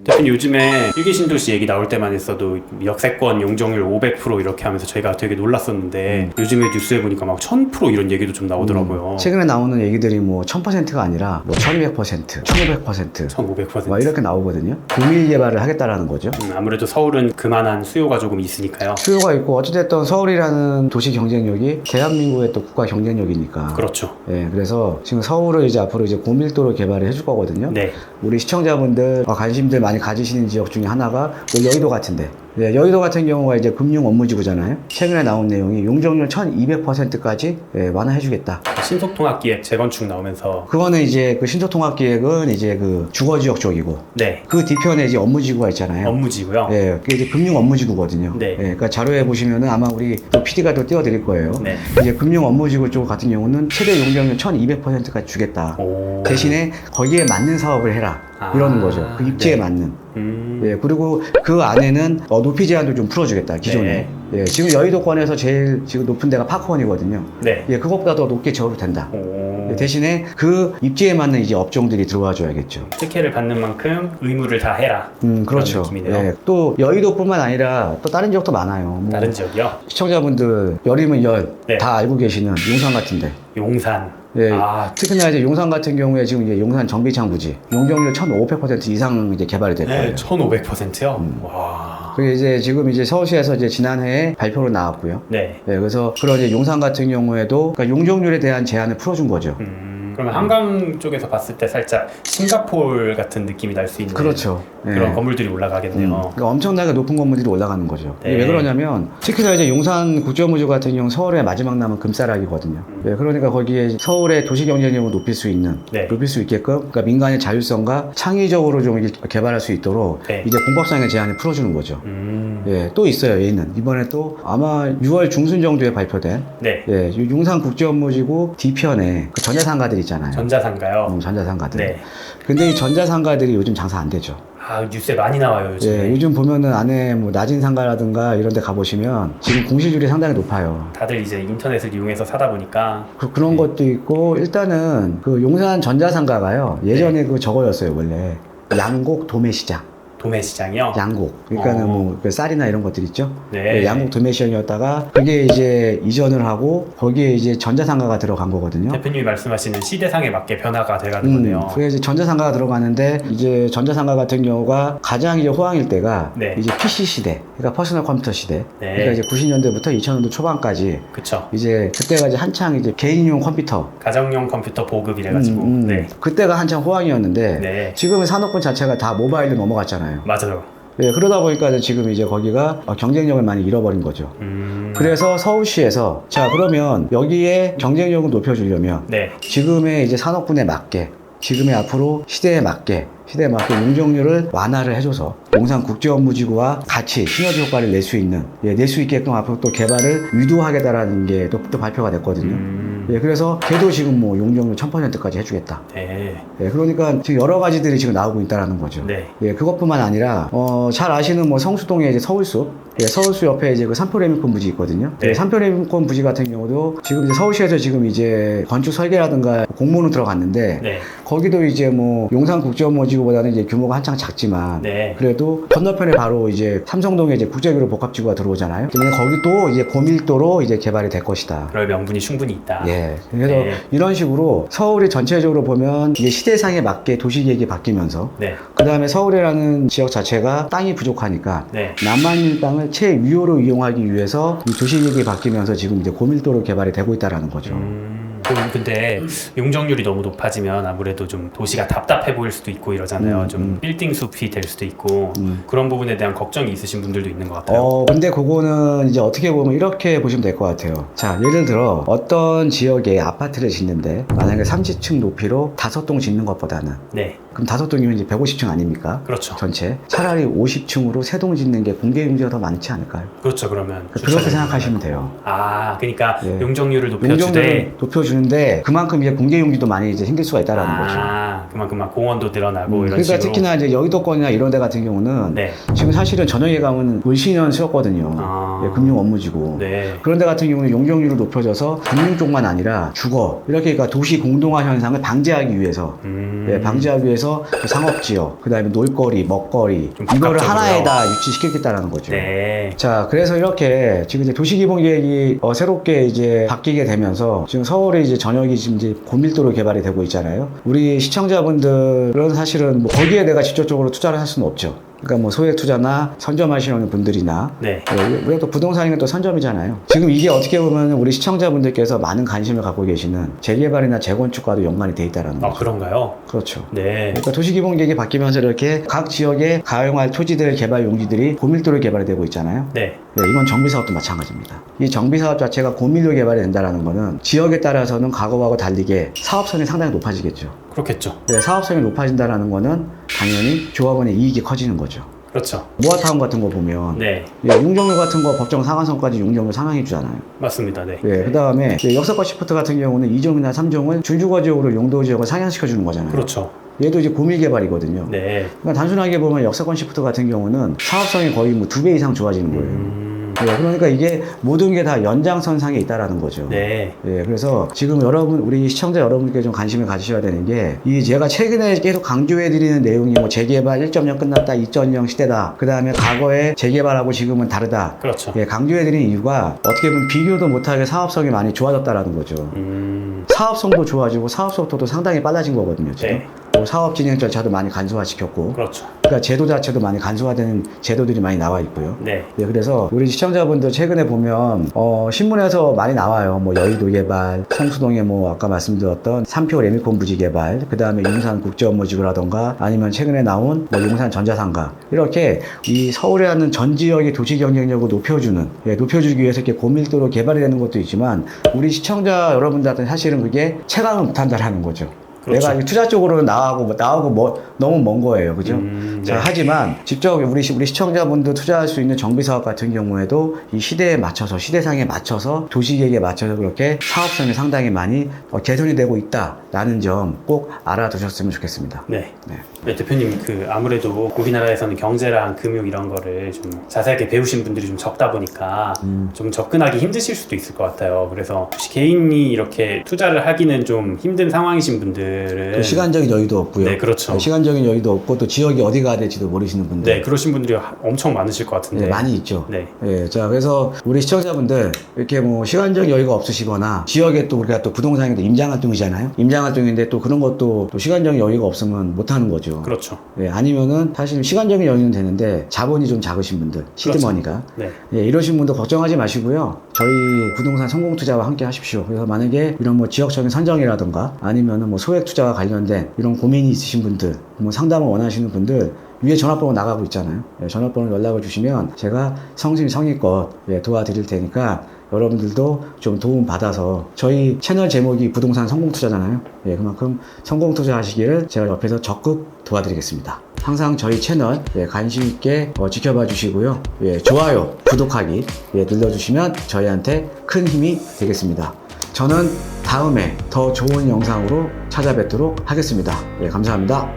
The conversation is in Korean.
대표님 요즘에 일기 신도시 얘기 나올 때만 했어도 역세권 용적률 500% 이렇게 하면서 저희가 되게 놀랐었는데 요즘에 뉴스에 보니까 막 1000% 이런 얘기도 좀 나오더라고요. 최근에 나오는 얘기들이 뭐 1000%가 아니라 뭐 1200%, 1500%, 1500%. 막 이렇게 나오거든요. 고밀 개발을 하겠다라는 거죠. 아무래도 서울은 그만한 수요가 조금 있으니까요. 수요가 있고 어찌됐든 서울이라는 도시 경쟁력이 대한민국의 또 국가 경쟁력이니까. 그렇죠. 예, 그래서 지금 서울을 이제 앞으로 이제 고밀도로 개발을 해줄 거거든요. 네. 우리 시청자분들 관심들 많이 가지시는 지역 중에 하나가 뭐 여의도 같은데. 네, 여의도 같은 경우가 이제 금융 업무지구잖아요. 최근에 나온 내용이 용적률 1200%까지 완화해주겠다. 신속통합기획 재건축 나오면서 그거는 이제 그 신속통합기획은 이제 그 주거지역 쪽이고. 네. 그 뒤편에 이제 업무지구가 있잖아요. 업무지고요. 예, 그게 이제 금융 업무지구거든요. 네. 예, 그러니까 자료에 보시면은 아마 우리 또 PD가 또 띄워드릴 거예요. 네. 이제 금융 업무지구 쪽 같은 경우는 최대 용적률 1200%까지 주겠다. 오. 대신에 거기에 맞는 사업을 해라. 이러는 거죠. 그 입지에 네. 맞는. 예, 그리고 그 안에는 높이 제한도 좀 풀어주겠다, 기존에. 예, 지금 여의도권에서 제일 지금 높은 데가 파크원이거든요. 네. 예, 그것보다 더 높게 지어도 된다. 오. 예, 대신에 그 입지에 맞는 이제 업종들이 들어와 줘야겠죠. 특혜를 받는 만큼 의무를 다 해라. 그렇죠. 그런 느낌이네요. 예, 또 여의도뿐만 아니라 또 다른 지역도 많아요. 뭐 다른 지역이요? 시청자분들 열이면 열 네. 다 알고 계시는 용산 같은데. 용산. 예, 아, 특히나 이제 용산 같은 경우에 지금 이제 용산 정비창 부지 용적률 1,500% 이상 이제 개발이 될 거예요. 네, 1500%요? 와. 그게 이제 지금 이제 서울시에서 이제 지난해에 발표로 나왔고요. 네. 네, 그래서 그런 이제 용산 같은 경우에도 그러니까 용적률에 대한 제한을 풀어준 거죠. 그러면 한강 쪽에서 봤을 때 살짝 싱가포르 같은 느낌이 날 수 있는 그렇죠. 그런 네. 건물들이 올라가겠네요. 그러니까 엄청나게 높은 건물들이 올라가는 거죠. 네. 이게 왜 그러냐면 특히나 이제 용산 국제업무지구 같은 경우 서울의 마지막 남은 금싸라기거든요. 네, 그러니까 거기에 서울의 도시 경쟁력을 높일 수 있는, 네. 높일 수 있게끔 그러니까 민간의 자율성과 창의적으로 좀 이렇게 개발할 수 있도록 네. 이제 공법상의 제한을 풀어주는 거죠. 예, 또 있어요. 얘는 이번에 또 아마 6월 중순 정도에 발표된 네. 예, 이 용산 국제업무지구 뒤편에 그 전자상가들 있잖아요. 전자상가요? 전자상가들. 네. 근데 이 전자상가들이 요즘 장사 안 되죠. 아, 뉴스에 많이 나와요, 요즘에. 예, 요즘 보면은 안에 뭐 낮은 상가라든가 이런 데 가보시면 지금 공시률이 상당히 높아요. 다들 이제 인터넷을 이용해서 사다 보니까. 그런 것도 있고, 일단은 그 용산 전자상가가요, 예전에 그 저거였어요, 원래. 양곡 도매시장. 도매시장이요? 양곡. 그러니까는 뭐 그 쌀이나 이런 것들 있죠? 네. 예, 양곡 도매시장이었다가 그게 이제 이전을 하고 거기에 이제 전자상가가 들어간 거거든요. 대표님이 말씀하시는 시대상에 맞게 변화가 돼가는 거네요. 그게 이제 전자상가가 들어가는데 이제 전자상가 같은 경우가 가장 이제 호황일 때가 네. 이제 PC 시대, 그러니까 퍼스널 컴퓨터 시대. 네. 그러니까 이제 90년대부터 2000년도 초반까지 그쵸. 이제 그때가 이제 한창 이제 개인용 컴퓨터. 가정용 컴퓨터 보급 이래가지고. 네. 그때가 한창 호황이었는데 네. 지금은 산업군 자체가 다 모바일로 넘어갔잖아요. 맞아요. 예, 그러다 보니까 지금 이제 거기가 경쟁력을 많이 잃어버린 거죠. 그래서 서울시에서 자 그러면 여기에 경쟁력을 높여주려면 네. 지금의 이제 산업군에 맞게 지금의 앞으로 시대에 맞게 용적률을 완화를 해줘서 용산 국제업무지구와 같이 시너지 효과를 낼 수 있는 낼 수 있게끔 앞으로 또 개발을 유도하겠다라는 게 또 발표가 됐거든요. 예, 그래서 걔도 지금 뭐 용적률 1000%까지 해주겠다. 네. 예, 그러니까 지금 여러 가지들이 지금 나오고 있다라는 거죠. 네. 예, 그것뿐만 아니라 잘 아시는 뭐 성수동에 이제 서울숲, 서울숲 옆에 이제 그 삼표레미콘 부지 있거든요. 네. 삼표레미콘 부지 같은 경우도 지금 이제 서울시에서 지금 이제 건축 설계라든가 공모는 들어갔는데 네. 거기도 이제 뭐 용산 국제업무지구보다는 이제 규모가 한창 작지만 네. 그래도 건너편에 바로 이제 삼성동에 이제 국제교류 복합지구가 들어오잖아요. 그러면 거기도 이제 고밀도로 이제 개발이 될 것이다. 그럴 명분이 충분히 있다. 예. 그래서 네. 이런 식으로 서울이 전체적으로 보면 이게 시대상에 맞게 도시계획이 바뀌면서 네. 그 다음에 서울이라는 지역 자체가 땅이 부족하니까 네. 남만 있는 땅을 최유효로 이용하기 위해서 이 도시계획이 바뀌면서 지금 이제 고밀도로 개발이 되고 있다라는 거죠. 그럼 근데 용적률이 너무 높아지면 아무래도 좀 도시가 답답해 보일 수도 있고 이러잖아요. 좀 빌딩 숲이 될 수도 있고 그런 부분에 대한 걱정이 있으신 분들도 있는 것 같아요. 근데 그거는 이제 어떻게 보면 이렇게 보시면 될 것 같아요. 자, 예를 들어 어떤 지역에 아파트를 짓는데 만약에 30층 높이로 5동 짓는 것보다는 네. 그럼 5동이면 이제 150층 아닙니까? 그렇죠. 전체. 차라리 50층으로 3동 짓는 게 공개 용지가 더 많지 않을까요? 그렇죠. 그러면 그렇게 생각하시면 돼요. 아, 그러니까 예. 용적률을 높여주되 용적률을 높여주는데 그만큼 이제 공개 용지도 많이 이제 생길 수가 있다라는 거죠. 그만큼 막 공원도 늘어나고 이런 그러니까 식으로. 특히나 이제 여의도권이나 이런 데 같은 경우는 네. 지금 사실은 전용예 가면 물신현수였거든요. 아. 예, 금융 업무지고. 네. 그런 데 같은 경우는 용적률이 높여져서 금융 쪽만 아니라 주거 이렇게 그러니까 도시 공동화 현상을 방지하기 위해서 예, 방지하기 위해서 그 상업지역, 그 다음에 놀거리, 먹거리 좀 이거를 복합적으로요. 하나에다 유치시키겠다라는 거죠. 네. 자, 그래서 이렇게 지금 이제 도시기본계획이 새롭게 이제 바뀌게 되면서 지금 서울에 이제 전역이 지금 이제 고밀도로 개발이 되고 있잖아요. 우리 시청자분들은 사실은 뭐 거기에 내가 직접적으로 투자를 할 수는 없죠. 그러니까 뭐 소액 투자나 선점하시는 분들이나 네. 우리가 또 부동산이 또 선점이잖아요. 지금 이게 어떻게 보면 우리 시청자분들께서 많은 관심을 갖고 계시는 재개발이나 재건축과도 연관이 돼 있다라는 아, 거죠. 그런가요? 그렇죠. 네. 그러니까 도시기본계획이 바뀌면서 이렇게 각 지역의 가용할 토지들 개발 용지들이 고밀도로 개발이 되고 있잖아요. 네. 네, 이건 정비사업도 마찬가지입니다. 이 정비사업 자체가 고밀도 개발이 된다는 거는 지역에 따라서는 과거하고 달리게 사업성이 상당히 높아지겠죠. 그렇겠죠. 네, 사업성이 높아진다는 거는 당연히 조합원의 이익이 커지는 거죠. 그렇죠. 모아타운 같은 거 보면 네. 예, 용적률 같은 거 법정 상한선까지 용적률 상향해 주잖아요. 맞습니다. 네. 예, 그 다음에 역사권 시프트 같은 경우는 2종이나 3종을 준주거 지역으로 용도 지역을 상향시켜 주는 거잖아요. 그렇죠. 얘도 이제 고밀 개발이거든요. 네. 그러니까 단순하게 보면 역사권 시프트 같은 경우는 사업성이 거의 뭐 2배 이상 좋아지는 거예요. 예, 그러니까 이게 모든 게 다 연장선상에 있다라는 거죠. 네. 예, 그래서 지금 여러분, 우리 시청자 여러분께 좀 관심을 가지셔야 되는 게, 이 제가 최근에 계속 강조해드리는 내용이 뭐 재개발 1.0 끝났다, 2.0 시대다, 그 다음에 과거에 재개발하고 지금은 다르다. 그렇죠. 예, 강조해드리는 이유가 어떻게 보면 비교도 못하게 사업성이 많이 좋아졌다라는 거죠. 사업성도 좋아지고 사업 속도도 상당히 빨라진 거거든요. 지금. 네. 뭐 사업 진행 절차도 많이 간소화시켰고, 그렇죠. 그러니까 제도 자체도 많이 간소화되는 제도들이 많이 나와 있고요. 네. 네, 그래서 우리 시청자분들 최근에 보면 신문에서 많이 나와요. 뭐 여의도 개발, 성수동에 뭐 아까 말씀드렸던 삼표 레미콘 부지 개발, 그 다음에 용산 국제업무지구라던가 아니면 최근에 나온 뭐 용산 전자상가, 이렇게 이 서울에 하는 전 지역의 도시 경쟁력을 높여주는, 예, 높여주기 위해서 이렇게 고밀도로 개발이 되는 것도 있지만 우리 시청자 여러분들한테 사실은 그게 체감을 못한다라는 거죠. 그렇죠. 내가 투자 쪽으로는 나하고 뭐 너무 먼 거예요, 그죠? 네. 자, 하지만 직접 우리 시청자분들 투자할 수 있는 정비 사업 같은 경우에도 이 시대에 맞춰서, 시대상에 맞춰서, 도시계획에 맞춰서 그렇게 사업성이 상당히 많이 개선이 되고 있다라는 점 꼭 알아두셨으면 좋겠습니다. 네. 네, 대표님, 아무래도 우리나라에서는 경제랑 금융 이런 거를 좀 자세하게 배우신 분들이 좀 적다 보니까 좀 접근하기 힘드실 수도 있을 것 같아요. 그래서 혹시 개인이 이렇게 투자를 하기는 좀 힘든 상황이신 분들은 또 시간적인 여유도 없고요. 네, 그렇죠. 시간적인 여유도 없고 또 지역이 어디 가야 될지도 모르시는 분들. 네, 그러신 분들이 엄청 많으실 것 같은데. 네, 많이 있죠. 네. 예, 자, 그래서 우리 시청자분들 이렇게 뭐 시간적 여유가 없으시거나 지역에 또 우리가 또 부동산에도 임장활동이잖아요. 임장활동인데 또 그런 것도 또 시간적 여유가 없으면 못 하는 거죠. 그렇죠. 예, 아니면은 사실 시간적인 여유는 되는데 자본이 좀 작으신 분들, 시드머니가. 네. 예, 이러신 분들 걱정하지 마시고요. 저희 부동산 성공 투자와 함께 하십시오. 그래서 만약에 이런 뭐 지역적인 선정이라든가 아니면은 뭐 소액 투자와 관련된 이런 고민이 있으신 분들, 뭐 상담을 원하시는 분들, 위에 전화번호 나가고 있잖아요. 예, 전화번호 연락을 주시면 제가 성심성의껏 도와드릴 테니까 여러분들도 좀 도움 받아서, 저희 채널 제목이 부동산 성공 투자잖아요. 예, 그만큼 성공 투자 하시기를 제가 옆에서 적극 도와드리겠습니다. 항상 저희 채널 관심 있게 지켜봐 주시고요. 예, 좋아요, 구독하기 눌러주시면 저희한테 큰 힘이 되겠습니다. 저는 다음에 더 좋은 영상으로 찾아뵙도록 하겠습니다. 예, 감사합니다.